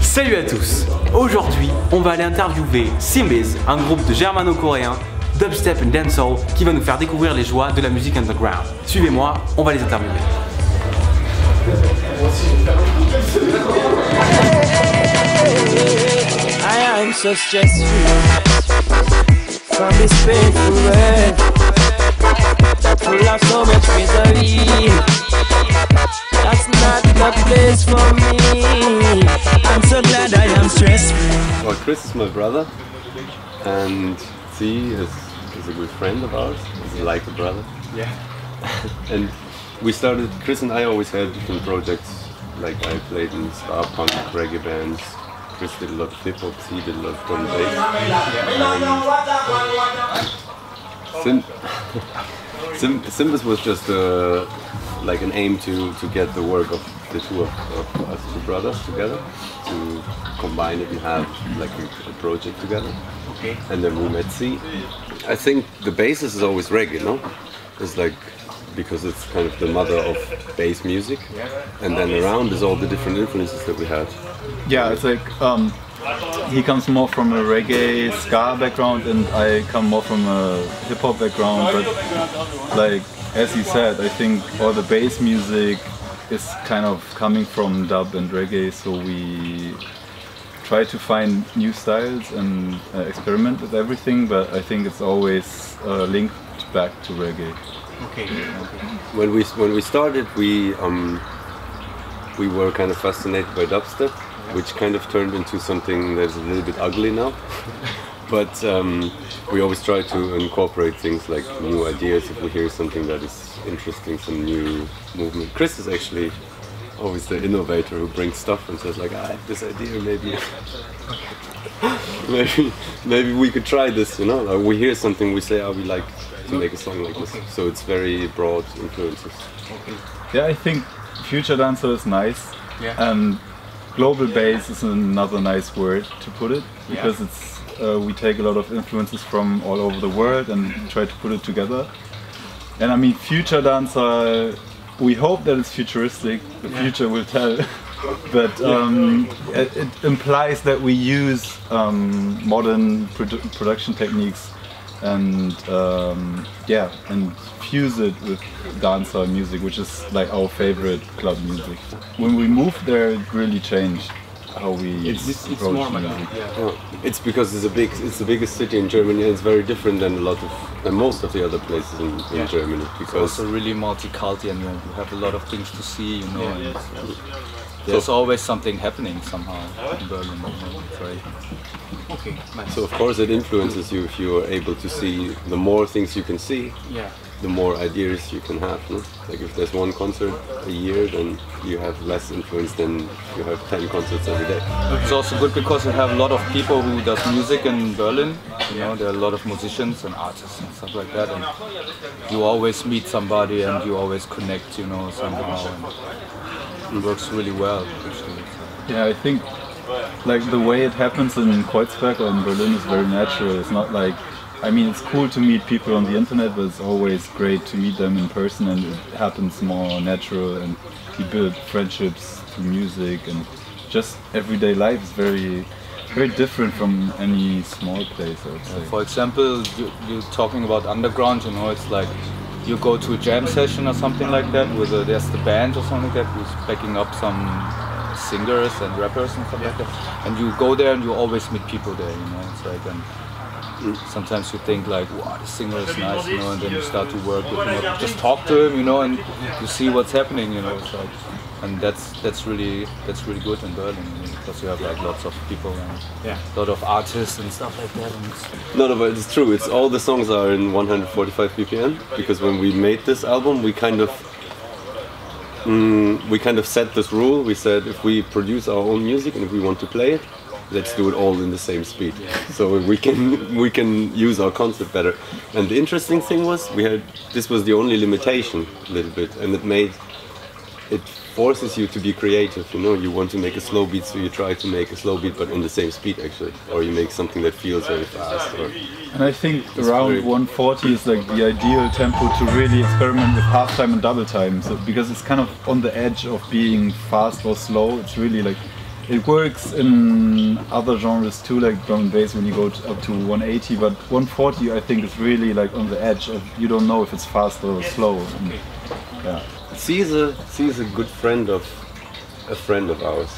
Salut à tous! Aujourd'hui, on va aller interviewer Symbiz, un groupe de germano-coréens, dubstep and dancehall qui va nous faire découvrir les joies de la musique underground. Suivez-moi, on va les interviewer. I am so stress-free from this painful world full of so much misery. That's not the place for me. I'm so glad I am stress-free. Well, Chris is my brother, and Z is a good friend of ours. He's like a brother. Yeah. And we started. Chris and I always had different projects. Like I played in ska punk, reggae bands. Chris did a lot of hip hop. Z did a lot of drum and bass. Symbiz was just like an aim to get the work of the two of us two brothers together, to combine it and have like a project together. Okay. And then we met Z. I think the basis is always reggae, no? It's like, because it's kind of the mother of bass music, and then around is all the different influences that we had. Yeah, it's like he comes more from a reggae ska background, and I come more from a hip hop background. But like as he said, I think all the bass music is kind of coming from dub and reggae, so we try to find new styles and experiment with everything. But I think it's always linked back to reggae. Okay. When we started, we were kind of fascinated by dubstep, which kind of turned into something that's a little bit ugly now. But we always try to incorporate things like new ideas if we hear something that is interesting, some new movement. Chris is actually always the innovator who brings stuff and says like, I have this idea, maybe we could try this, you know? Like we hear something, we say, we like to make a song like this. So it's very broad influences. Okay. Yeah, I think future dancer is nice. Yeah. And global bass is another nice word to put it, because it's we take a lot of influences from all over the world and try to put it together. And I mean, future dancer, we hope that it's futuristic. The future will tell. But it implies that we use modern production techniques and and fuse it with dancehall music, which is like our favorite club music. When we moved there, it really changed how we approach music. It's because it's the biggest city in Germany, and it's very different than most of the other places in Germany. Because it's also really multi-cultural, and you have a lot of things to see, you know. And there's always something happening somehow in Berlin. Right? Okay. Nice. So of course it influences you if you are able to see. The more things you can see, the more ideas you can have. No? Like if there's one concert a year, then you have less influence than you have 10 concerts every day. It's also good because you have a lot of people who does music in Berlin. You know, there are a lot of musicians and artists and stuff like that, and you always meet somebody and you always connect, you know, somehow. And it works really well, actually. So. Yeah, I think like the way it happens in Kreuzberg or in Berlin is very natural. It's not like, I mean, it's cool to meet people on the internet, but it's always great to meet them in person, and it happens more natural, and you build friendships through music, and just everyday life is very, very different from any small place, I would say. For example, you're talking about underground, you know, it's like you go to a jam session or something like that, with there's the band or something like that who's backing up some singers and rappers and stuff like that, and you go there and you always meet people there, you know. It's like, and sometimes you think like, wow, the singer is nice, you know, and then you start to work with him, or just talk to him, you know, and you see what's happening, you know. It's like, and that's really good in Berlin, you know, because you have like lots of people and a lot of artists and stuff like that. And No, but it's true. It's all the songs are in 145 BPM, because when we made this album, we kind of set this rule. We said if we produce our own music and if we want to play it, let's do it all in the same speed, so we can use our concept better. And the interesting thing was this was the only limitation a little bit, and it made it forces you to be creative, you know. You want to make a slow beat, so you try to make a slow beat, but in the same speed actually, or you make something that feels very fast. And I think around 140 is like the ideal tempo to really experiment with half time and double time. So because it's kind of on the edge of being fast or slow. It's really like it works in other genres too, like drum and bass when you go up to 180. But 140 I think is really like on the edge of you don't know if it's fast or slow. And, yeah. C is a good friend of a friend of ours.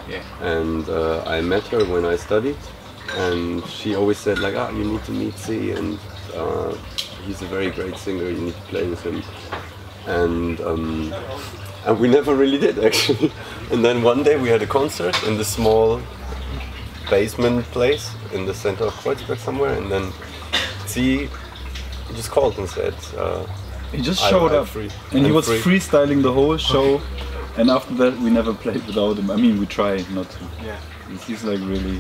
Yeah. And I met her when I studied, and she always said like, you need to meet C, and he's a very great singer, you need to play with him. And we never really did actually. And then one day we had a concert in the small basement place in the center of Kreuzberg somewhere, and then C just called and said, he just showed up, and he was freestyling the whole show. And after that, we never played without him. I mean, we try not to. Yeah. He's like really.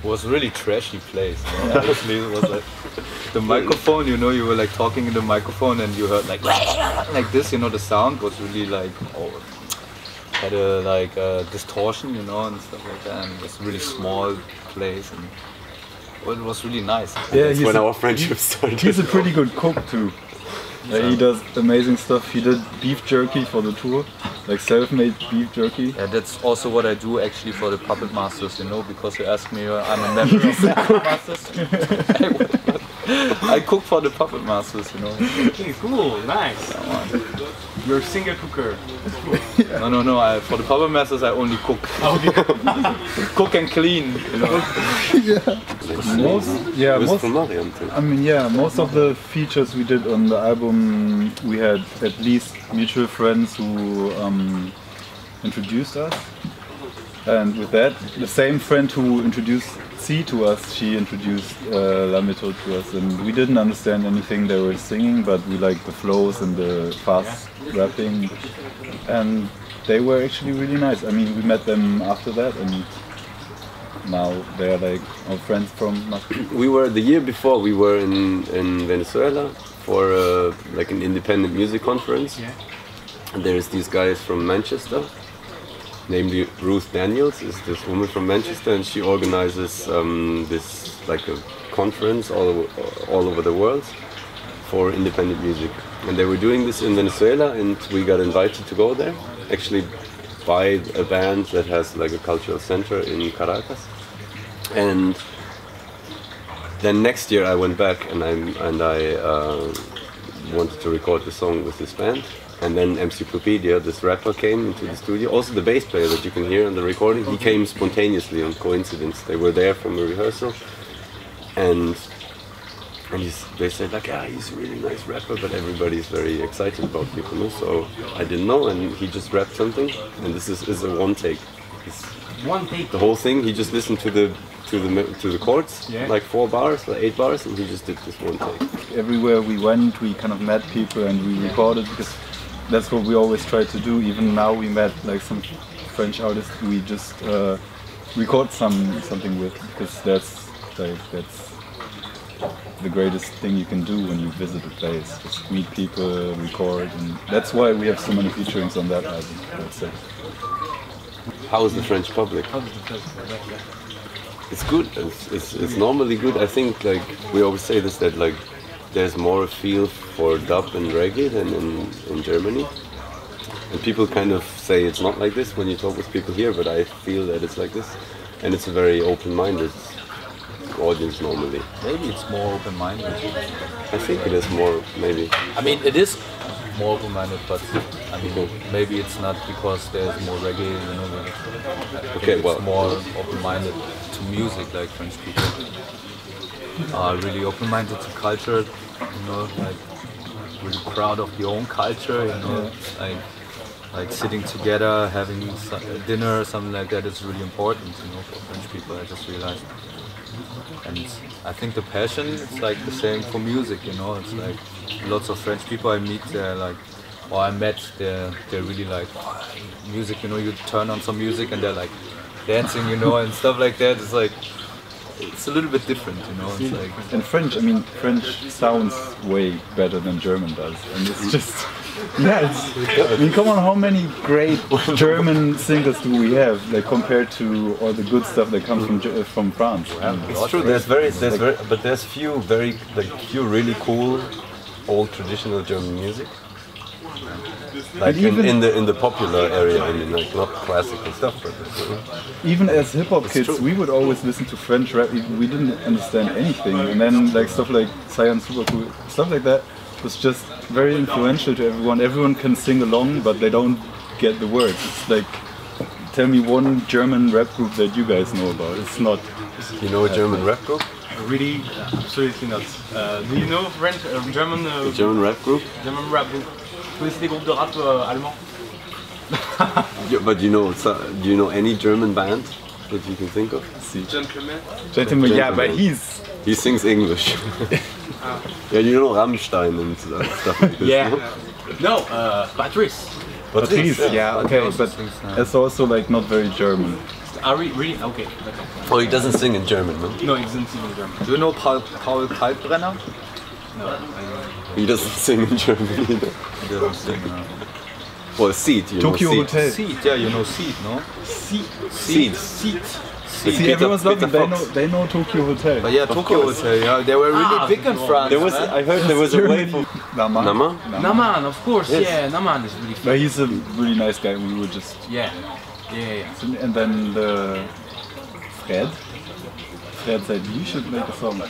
It was really trashy place. You know? Honestly, it was like the microphone. You know, you were like talking in the microphone, and you heard like this. You know, the sound was really like had a like distortion. You know, and stuff like that. And it was a really small place, and well, it was really nice. Yeah, that's when our friendship started. He's a pretty good cook too. He does amazing stuff. He did beef jerky for the tour, like self-made beef jerky. Yeah, that's also what I do actually for the Puppet Masters, you know, because you asked me, I'm a member of the Puppet Masters. I cook for the Puppet Masters, you know. Okay, cool, nice. You're a singer cooker. No, for the Puppet Masters I only cook. Cook and clean, you know. Most of the features we did on the album, we had at least mutual friends who introduced us. And with that, the same friend who introduced C to us, she introduced La Méthode to us, and we didn't understand anything they were singing, but we liked the flows and the fast rapping, and they were actually really nice. I mean, we met them after that, and now they're like our friends from Maastricht. We were the year before. We were in Venezuela for like an independent music conference. Yeah. And there's these guys from Manchester. Namely, Ruth Daniels is this woman from Manchester, and she organizes this like a conference all over the world for independent music. And they were doing this in Venezuela, and we got invited to go there, actually by a band that has like a cultural center in Caracas. And then next year I went back and I wanted to record the song with this band. And then Encyclopedia, this rapper, came into the studio. Also the bass player that you can hear on the recording, he came spontaneously on coincidence. They were there from a rehearsal, and they said like, he's a really nice rapper, but everybody's very excited about Nicolas. So I didn't know, and he just rapped something, and this is a one take. One take. The whole thing, he just listened to the chords, like 4 bars, like 8 bars, and he just did this one take. Everywhere we went, we kind of met people and we recorded, because that's what we always try to do. Even now we met like some French artists we just record something with, because that's the greatest thing you can do when you visit a place. Just meet people, record, and that's why we have so many featurings on that album, I would say. How is the French public? It's good. It's normally good. I think like we always say this, that like there's more a feel for dub and reggae than in Germany. And people kind of say it's not like this when you talk with people here, but I feel that it's like this. And it's a very open-minded audience normally. Maybe it's more open-minded. I think it is more, maybe. I mean, it is more open-minded, but I mean, maybe it's not because there's more reggae, you know. Okay, it's more open-minded to music, like French people are really open-minded to culture, you know, like really proud of their own culture, you know, like sitting together, having dinner or something like that is really important, you know, for French people. I just realized. And I think the passion is like the same for music, you know. It's like lots of French people I meet, they're like, or I met, they're really like music, you know. You turn on some music and they're like dancing, you know, and stuff like that. It's like, it's a little bit different, you know. It's like, and French, I mean, French sounds way better than German does, and it's just Yeah, I mean, come on, how many great German singers do we have, like compared to all the good stuff that comes from France? It's true. But there's few really cool old traditional German music. Like in the popular area, I mean, like not classical stuff, but even as hip hop kids, we would always listen to French rap. We didn't understand anything, and then like stuff like Science Super Cool, stuff like that was just very influential to everyone. Everyone can sing along, but they don't get the words. It's like, tell me one German rap group that you guys know about. It's not. You know a German rap group? Really? Absolutely not. Do you know French, German? German rap group? German rap group. Vous connaissez des groupes de rap allemands? But do you know any German band that you can think of? Gentleman, yeah, but he sings English. Yeah, you know Rammstein and stuff like this. Yeah. No? No, Patrice. Patrice, yeah, okay, but it's also like not very German. Really? Okay. Oh, he doesn't sing in German, no? No, he doesn't sing in German. Do you know Paul Kalkbrenner? No. He doesn't sing in German either. He doesn't sing, no. Well, Seed, you Tokyo know Hotel. Seed, yeah, you know Seed, no? Seed. See, everyone's laughing. They know Tokyo Hotel. But yeah, Tokyo Hotel, yeah, they were really big in France. I heard there was a wave of Naman. Nama? Naman, of course, Yes. yeah, Naman is really fun. But he's a really nice guy. We were just Yeah. and then Fred said you should make a song.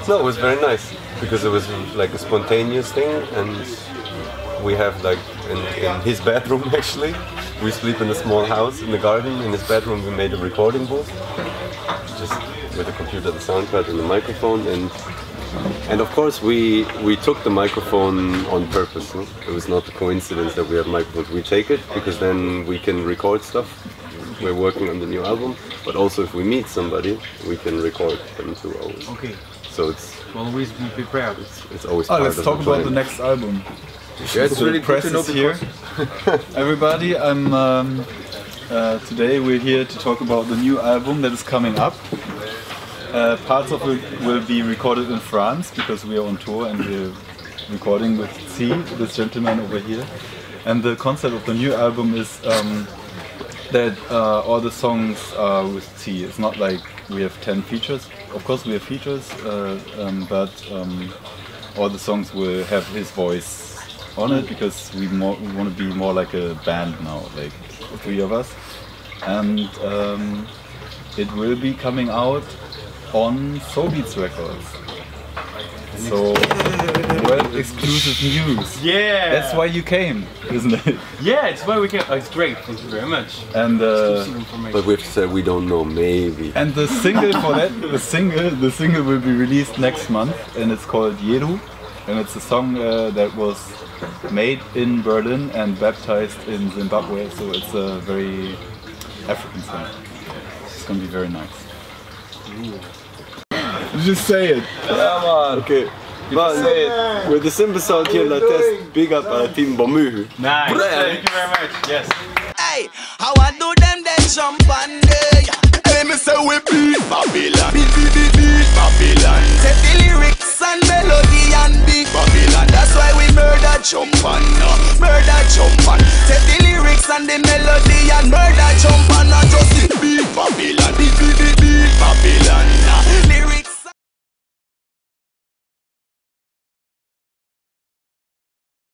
No, it was very nice because it was like a spontaneous thing, and we have like in his bedroom actually. We sleep in a small house in the garden. In his bedroom, we made a recording booth, just with a computer, the sound card, and the microphone, and of course we took the microphone on purpose. No? It was not a coincidence that we have microphones. We take it because then we can record stuff. We're working on the new album, but also if we meet somebody, we can record them too. Always. Okay. So it's Always be prepared. it's always. Oh, part let's of talk the about plan. the next album. Yeah, it's So really the good press to know is here. Everybody, today we're here to talk about the new album that is coming up. Parts of it will be recorded in France because we are on tour and we're recording with C, this gentleman over here. And the concept of the new album is that all the songs are with T. It's not like we have 10 features. Of course we have features, but all the songs will have his voice on it because we want to be more like a band now, like the three of us. And it will be coming out on Symbiz Records. So, well, exclusive news. Yeah! That's why you came, isn't it? Yeah, it's why we can. Oh, it's great, thank you very much. And Exclusive information. But we have to say we don't know. Maybe. and the single for that, the single will be released next month, and it's called Yeru, and it's a song that was made in Berlin and baptized in Zimbabwe, so it's a very African song. It's gonna be very nice. Just say it. Yeah, man. Okay. Man, with the Symbiz sound here, la test, big up Team Bamu. Nice, thank you very much. Yes. Hey, how I do them jump on day. Hey, me say we beat Babylon. Beat Babylon. Set the lyrics and melody and beat Babylon. That's why we murder jump on. Murder jump on. Set the lyrics and the melody and murder jump on. Just beat Babylon. Beat Babylon.